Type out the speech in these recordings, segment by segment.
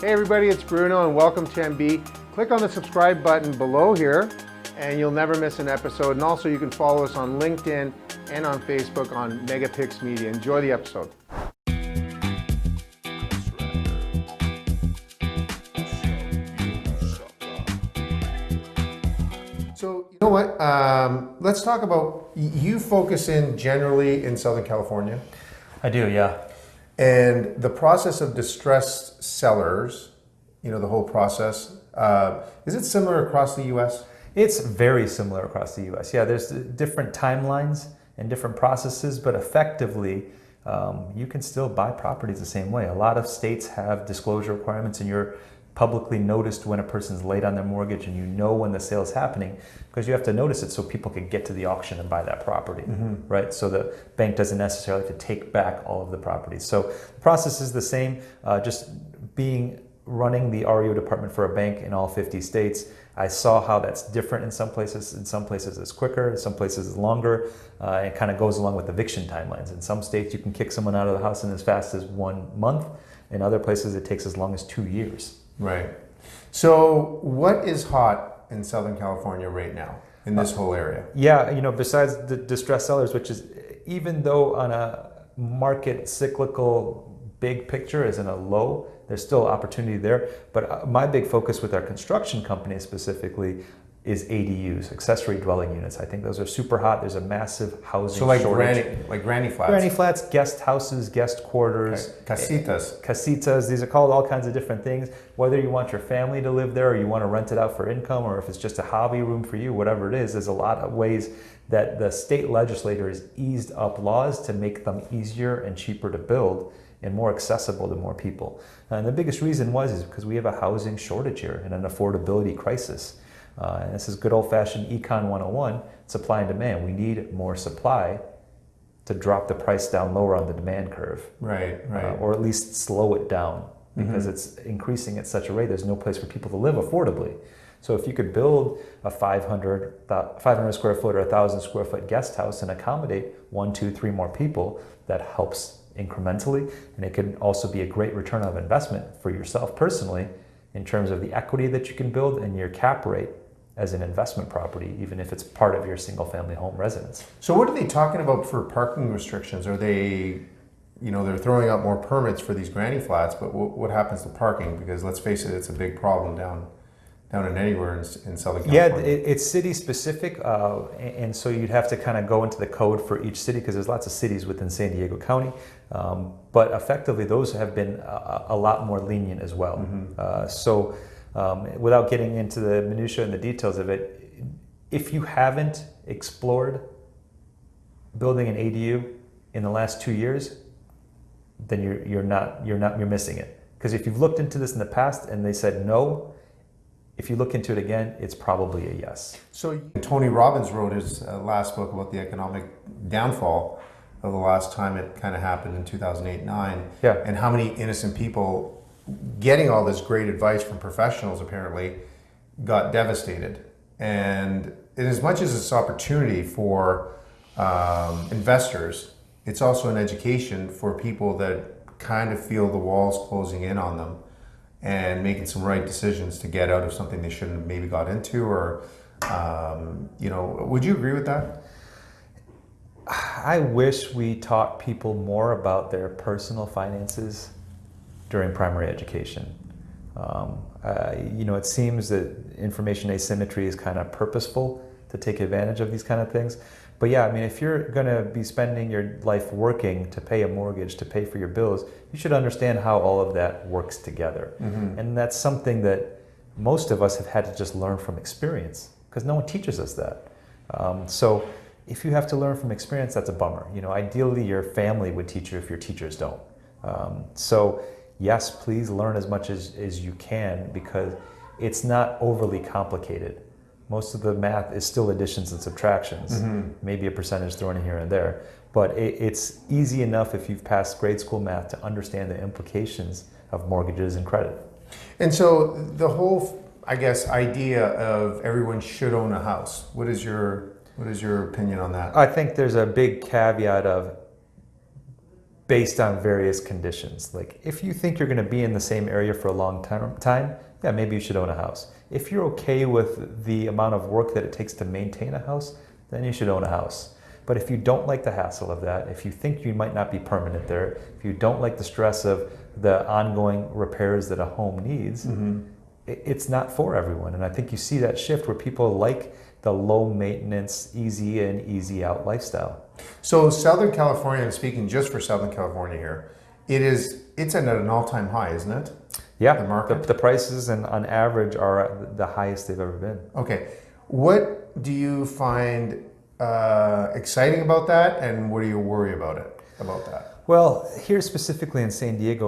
Hey everybody, it's Bruno and welcome to AndB. Click on the subscribe button below here and you'll never miss an episode. And also you can follow us on LinkedIn and on Facebook on Megapix Media. Enjoy the episode. So, you know what? Let's talk about, you focus in generally in Southern California. I do, yeah. And the process of distressed sellers, you know, the whole process, is it similar across the U.S.? It's very similar across the U.S. Yeah, there's different timelines and different processes, but effectively, you can still buy properties the same way. A lot of states have disclosure requirements and you're publicly noticed when a person's late on their mortgage and you know when the sale is happening because you have to notice it so people can get to the auction and buy that property, right? So the bank doesn't necessarily have to take back all of the properties. So the process is the same, just running the REO department for a bank in all 50 states. I saw how that's different in some places. In some places it's quicker, in some places it's longer. It kind of goes along with eviction timelines. In some states you can kick someone out of the house in as fast as 1 month. In other places it takes as long as 2 years. Right. So what is hot in Southern California right now in this whole area? Yeah, you know, besides the distressed sellers, which is, even though on a market cyclical big picture is in a low, there's still opportunity there. But my big focus with our construction company specifically is ADUs, accessory dwelling units. I think those are super hot. There's a massive housing shortage. Like granny flats? Granny flats, guest houses, guest quarters. Casitas. Casitas, these are called all kinds of different things. Whether you want your family to live there or you want to rent it out for income or if it's just a hobby room for you, whatever it is, there's a lot of ways that the state legislature has eased up laws to make them easier and cheaper to build and more accessible to more people. And the biggest reason is because we have a housing shortage here and an affordability crisis. And this is good old-fashioned Econ 101, supply and demand. We need more supply to drop the price down lower on the demand curve. Right. Or at least slow it down because it's increasing at such a rate, there's no place for people to live affordably. So if you could build a 500 square foot or 1,000 square foot guest house and accommodate 1, 2, 3 more people, that helps incrementally. And it can also be a great return on investment for yourself personally in terms of the equity that you can build and your cap rate as an investment property, even if it's part of your single family home residence. So what are they talking about for parking restrictions? Are they, you know, they're throwing out more permits for these granny flats, but what happens to parking? Because let's face it, it's a big problem down in anywhere in Southern California. Yeah, it's city specific, and so you'd have to kind of go into the code for each city because there's lots of cities within San Diego County, but effectively those have been a lot more lenient as well. So without getting into the minutiae and the details of it, if you haven't explored building an ADU in the last 2 years, then you're missing it. Because if you've looked into this in the past and they said no, if you look into it again, it's probably a yes. So Tony Robbins wrote his last book about the economic downfall of the last time it kind of happened in 2008-9. Yeah. And how many innocent people getting all this great advice from professionals apparently got devastated. And in as much as it's opportunity for investors, it's also an education for people that kind of feel the walls closing in on them and making some right decisions to get out of something they shouldn't have maybe got into, or, you know, would you agree with that? I wish we taught people more about their personal finances during primary education. You know, it seems that information asymmetry is kind of purposeful to take advantage of these kind of things. But yeah, I mean, if you're gonna be spending your life working to pay a mortgage, to pay for your bills, you should understand how all of that works together. And that's something that most of us have had to just learn from experience because no one teaches us that. So if you have to learn from experience, that's a bummer. You know, ideally your family would teach you if your teachers don't. So yes, please learn as much as you can because it's not overly complicated. Most of the math is still additions and subtractions, maybe a percentage thrown in here and there. But it's easy enough if you've passed grade school math to understand the implications of mortgages and credit. And so the whole, I guess, idea of everyone should own a house, what is your opinion on that? I think there's a big caveat of based on various conditions. Like if you think you're going to be in the same area for a long time, yeah, maybe you should own a house. If you're okay with the amount of work that it takes to maintain a house, then you should own a house. But if you don't like the hassle of that, if you think you might not be permanent there, if you don't like the stress of the ongoing repairs that a home needs, it's not for everyone. And I think you see that shift where people like the low maintenance, easy in, easy out lifestyle. So Southern California, and speaking just for Southern California here, it's at an all-time high, isn't it? Yeah, the market. The prices and on average are the highest they've ever been. Okay, what do you find exciting about that, and what do you worry about that? Well, here specifically in San Diego,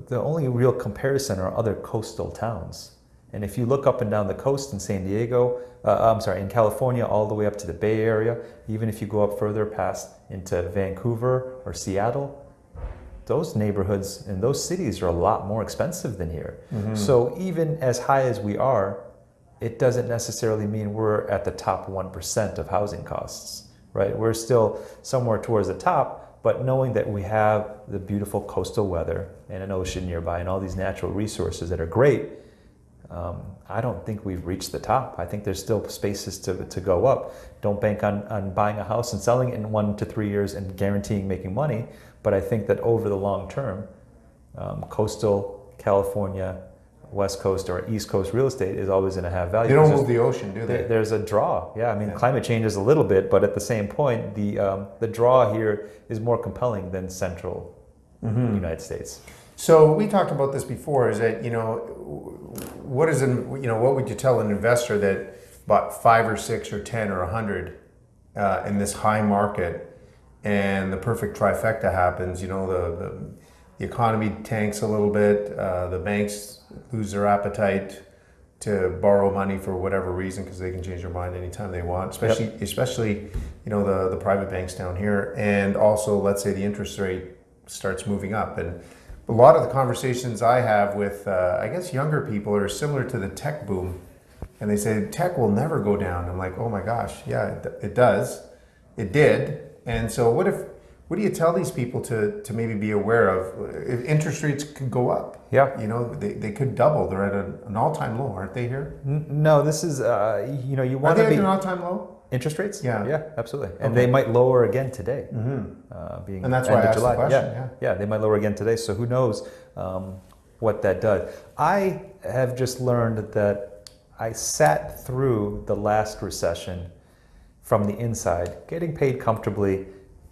the only real comparison are other coastal towns. And if you look up and down the coast in San Diego, in California, all the way up to the Bay Area, even if you go up further past into Vancouver or Seattle, those neighborhoods and those cities are a lot more expensive than here. So even as high as we are, it doesn't necessarily mean we're at the top 1% of housing costs, right? We're still somewhere towards the top, but knowing that we have the beautiful coastal weather and an ocean nearby and all these natural resources that are great, I don't think we've reached the top. I think there's still spaces to go up. Don't bank on buying a house and selling it in 1 to 3 years and guaranteeing making money. But I think that over the long term, coastal California, West Coast or East Coast real estate is always going to have value. They don't move the ocean, do they? There's a draw. Yeah, I mean, climate changes a little bit, but at the same point, the draw here is more compelling than central United States. So we talked about this before. Is that what would you tell an investor that bought 5 or 6 or 10 or 100 in this high market, and the perfect trifecta happens? The economy tanks a little bit. The banks lose their appetite to borrow money for whatever reason because they can change their mind anytime they want. Especially the private banks down here, and also let's say the interest rate starts moving up. And a lot of the conversations I have with, I guess, younger people are similar to the tech boom. And they say, tech will never go down. I'm like, oh my gosh, yeah, it does. It did. And so what do you tell these people to maybe be aware of? If interest rates could go up. Yeah. They could double. They're at an all-time low, aren't they here? No, this is, you want to be... Are they at an all-time low? Interest rates? Yeah. Yeah, absolutely. And they might lower again today. And that's why I asked the question. Yeah, they might lower again today. So who knows what that does. I have just learned that I sat through the last recession from the inside, getting paid comfortably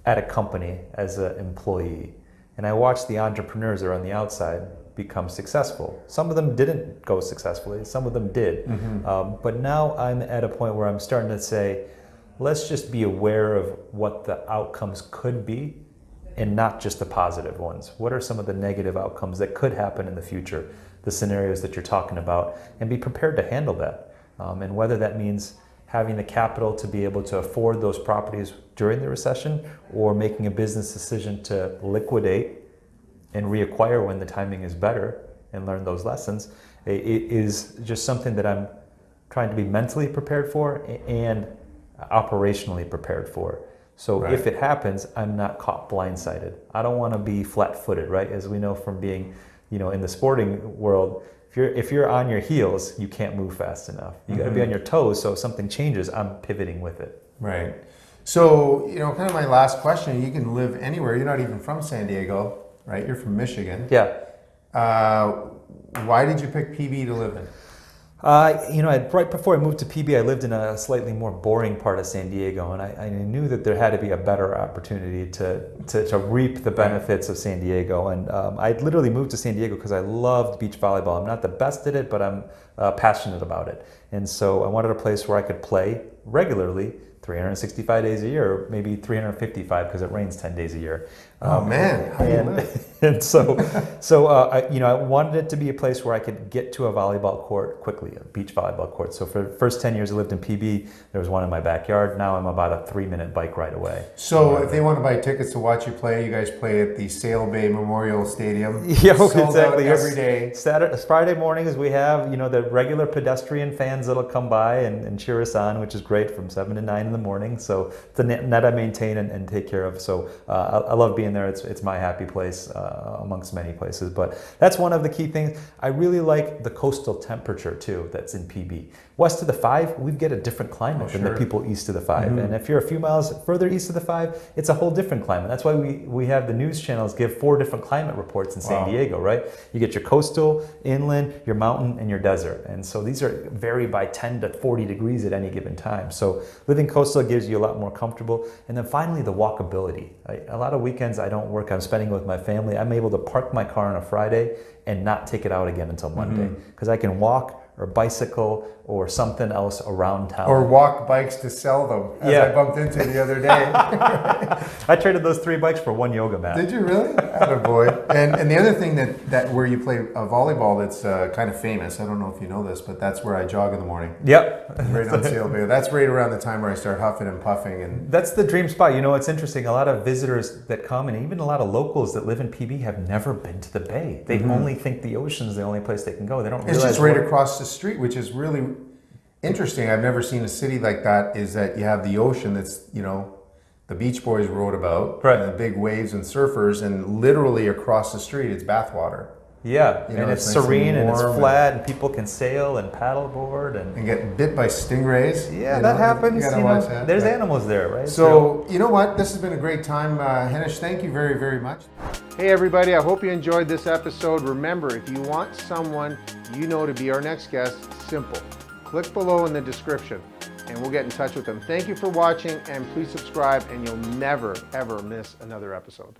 at a company as an employee. And I watched the entrepreneurs that are on the outside become successful. Some of them didn't go successfully, some of them did. But now I'm at a point where I'm starting to say, let's just be aware of what the outcomes could be and not just the positive ones. What are some of the negative outcomes that could happen in the future, the scenarios that you're talking about, and be prepared to handle that. And whether that means having the capital to be able to afford those properties during the recession, or making a business decision to liquidate and reacquire when the timing is better and learn those lessons, it is just something that I'm trying to be mentally prepared for and operationally prepared for. So if it happens, I'm not caught blindsided. I don't want to be flat-footed, right? As we know from being, in the sporting world, if you're on your heels, you can't move fast enough. You got to be on your toes, so if something changes, I'm pivoting with it. Right. So, kind of my last question, you can live anywhere. You're not even from San Diego, right? You're from Michigan. Yeah. Why did you pick PB to live in? Right before I moved to PB, I lived in a slightly more boring part of San Diego, and I knew that there had to be a better opportunity to reap the benefits of San Diego. And I literally moved to San Diego because I loved beach volleyball. I'm not the best at it, but I'm passionate about it. And so I wanted a place where I could play regularly, 365 days a year, or maybe 355 because it rains 10 days a year. Oh man, how do you live? And so I wanted it to be a place where I could get to a volleyball court quickly, a beach volleyball court. So for the first 10 years I lived in PB, there was one in my backyard. Now I'm about a 3-minute bike ride away. So if they want to buy tickets to watch you play, you guys play at the Sail Bay Memorial Stadium. Yeah, sold exactly. out every day. Friday mornings we have, the regular pedestrian fans that'll come by and cheer us on, which is great, from 7 to 9 in the morning. So it's a net I maintain and take care of. So I love being being there. It's my happy place amongst many places. But that's one of the key things. I really like the coastal temperature too that's in PB. West of the 5, we get a different climate than the people east of the 5. And if you're a few miles further east of the 5, it's a whole different climate. That's why we have the news channels give 4 different climate reports in San Diego, right? You get your coastal, inland, your mountain, and your desert. And so these are vary by 10 to 40 degrees at any given time. So living coastal gives you a lot more comfortable. And then finally, the walkability. A lot of weekends I don't work, I'm spending with my family. I'm able to park my car on a Friday and not take it out again until Monday, because I can walk or bicycle or something else around town. Or walk bikes to sell them, as I bumped into the other day. I traded those 3 bikes for 1 yoga mat. Did you really? Attaboy. And the other thing that where you play volleyball that's kind of famous, I don't know if you know this, but that's where I jog in the morning. Yep. Right on Seal Bay. That's right around the time where I start huffing and puffing. And that's the dream spot. You know, it's interesting. A lot of visitors that come, and even a lot of locals that live in PB, have never been to the bay. They only think the ocean's the only place they can go. They don't realize it's just right across the street, which is really interesting. I've never seen a city like that, is that you have the ocean that's, you know, the Beach Boys wrote about, right, and the big waves and surfers, and literally across the street it's bathwater. Yeah, you know, and it's nice serene and it's flat, and people can sail and paddleboard and get bit by stingrays. Yeah, that happens. You know, that. There's animals there, right? So, you know what? This has been a great time. Henish, thank you very, very much. Hey, everybody. I hope you enjoyed this episode. Remember, if you want someone you know to be our next guest, simple. Click below in the description and we'll get in touch with them. Thank you for watching, and please subscribe, and you'll never, ever miss another episode.